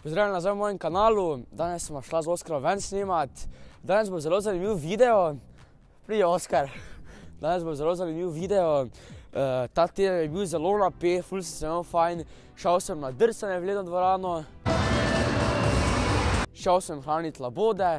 Pozdravljeni nazaj v mojem kanalu. Danes sem šla z Oskarom ven snimat. Danes bo zelo zanimiv video. Pridi, Oskar. Danes bo zelo zanimiv video. Ta teden je bil zelo napet, ful sem se imel fajn. Šel sem na drsanje v ledno dvorano. Šel sem hraniti labode.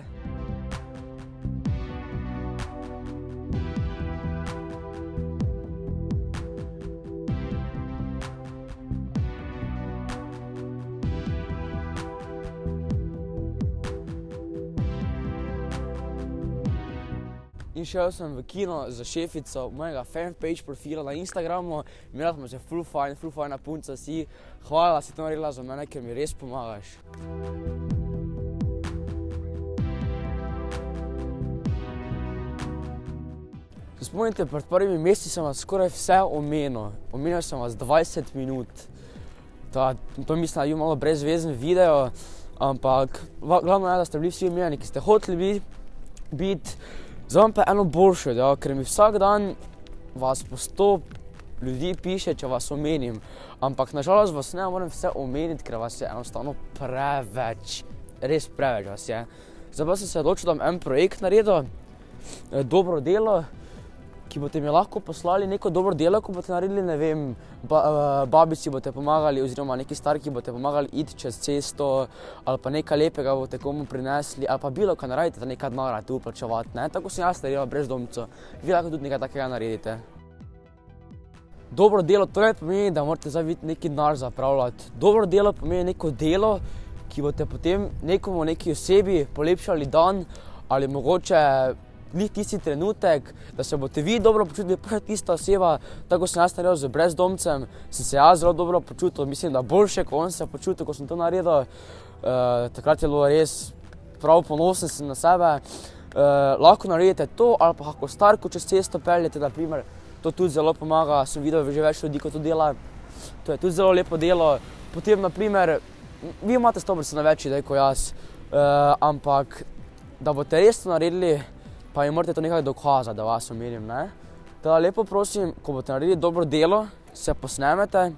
In šel sem v kino za šefico mojega fanpage profila na Instagramu. Imela smo se ful fajna punca si. Hvala, da si to naredila za mene, ker mi res pomagaš. Se spomnite, pred prvimi meseci sem vas skoraj vse omenil. Omenil sem vas 20 minut. To mislim, da je bil malo brezvezen video, ampak glavno je, da ste bili vsi omenjeni, ki ste hoteli biti. Zdaj vam pa eno boljše, ker mi vsak dan vas po 100 ljudi piše, če vas omenim. Ampak nažalost vas ne moram vse omeniti, ker vas je enostavno preveč. Res preveč vas je. Zdaj pa sem se odločil, da bom en projekt naredil, dobro delo, ki boste mi lahko poslali neko dobro delo, ko boste naredili, ne vem, babici boste pomagali, oziroma neki starki boste pomagali iti čez cesto, ali pa nekaj lepega boste komu prinesli, ali pa bilo kaj naredite, da nekaj denarja tu plačevati, ne? Tako sem jaz naredila brezdomco. Vi lahko tudi nekaj takega naredite. Dobro delo torej pomeni, da morate zdaj neki denar zapravljati. Dobro delo pomeni neko delo, ki boste potem nekomu, neki osebi polepšali dan, ali mogoče glih tisti trenutek, da se boste vi dobro počutili, pa tista oseba, tako sem jaz naredil z brezdomcem, sem se jaz zelo dobro počutil, mislim, da boljše, ko on se počutil, ko sem to naredil. Takrat je bilo res prav ponosen sem na sebe. Lahko naredite to, ali pa kako starko čez cesto peljete, na primer, to tudi zelo pomaga, sem videl že več ljudi, ko to dela. To je tudi zelo lepo delo. Potem, na primer, vi imate 100% več idej kot jaz, ampak da boste res to naredili, pa mi morate to nekaj dokazati, da vas omenim, ne? Teda lepo prosim, ko boste naredili dobro delo, se posnemete,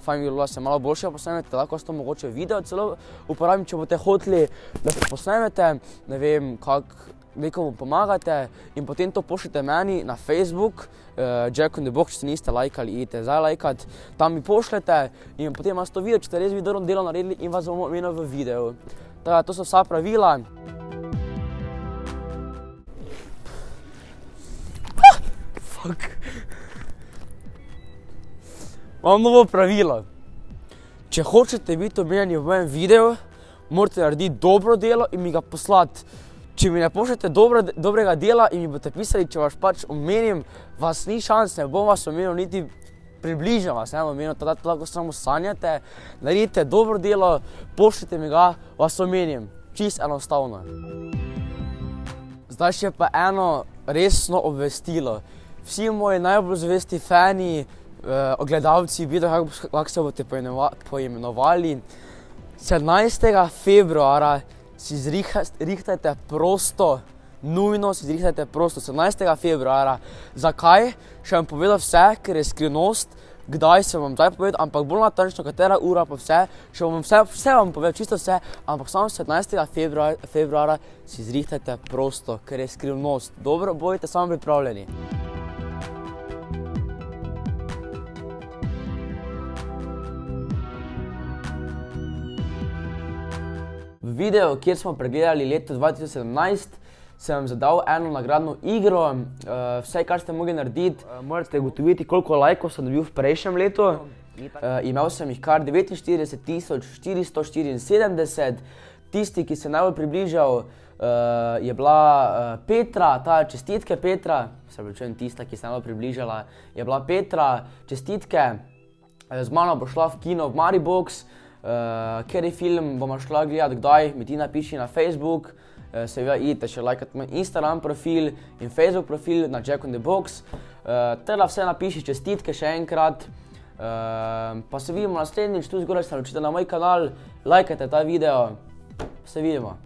fajn bi bilo, da se malo boljše posnemete, lahko s to mogoče video celo uporabim, če boste hoteli, da se posnemete, ne vem, kako nekomu pomagate in potem to pošljete meni na Facebook, Jack in the Box, če niste lajkali, idite zdaj lajkat, tam mi pošljete in potem vas to video, če ste res dobro delo naredili in vas bomo omenili v videu. Teda to so vsa pravila. Imam novo pravilo. Če hočete biti omenjeni v mojem videu, morate narediti dobro delo in mi ga poslati. Če mi ne pošljete dobrega dela in mi boste pisali, če vas pač omenim, vas ni šans, ne bom vas omenil, niti približno vas ne bom omenil, tada lahko samo sanjate, naredite dobro delo, pošljite mi ga, vas omenim. Čist enostavno. Zdaj še pa eno resno obvestilo. Vsi moji najbolj zvesti fani, ogledalci, video, kako se boste poimenovali. 17. februara si zrihtajte prosto, nujno si zrihtajte prosto, 17. februara. Zakaj? Še vam povedal vse, ker je skrivnost, kdaj se vam zdaj povedal, ampak bolj natančno, katera ura pa vse, še vam vse vam povedal, čisto vse, ampak samo 17. februara si zrihtajte prosto, ker je skrivnost. Dobro, bodite samo pripravljeni. V videu, kjer smo pregledali leto 2017, sem vam zadal eno nagradno igro. Vse, kar ste mogli narediti, morate ugotoviti, koliko lajkov sem dobil v prejšnjem letu. Imel sem jih kar 49 474. Tisti, ki se najbolj približal, je bila Petra, čestitke Petra, se pravičujem, tista, ki se najbolj približala, je bila Petra, čestitke. Z mano bo šla v kino v Maribox. Kateri film bomo šla gledati, kdaj, mi ti napiši na Facebook. Seveda idite še lajkati moj Instagram profil in Facebook profil na Jack in the Box. Teda vse napiši čestitke še enkrat. Pa se vidimo naslednjič, tu zgoraj se naročite na moj kanal, lajkajte ta video. Se vidimo.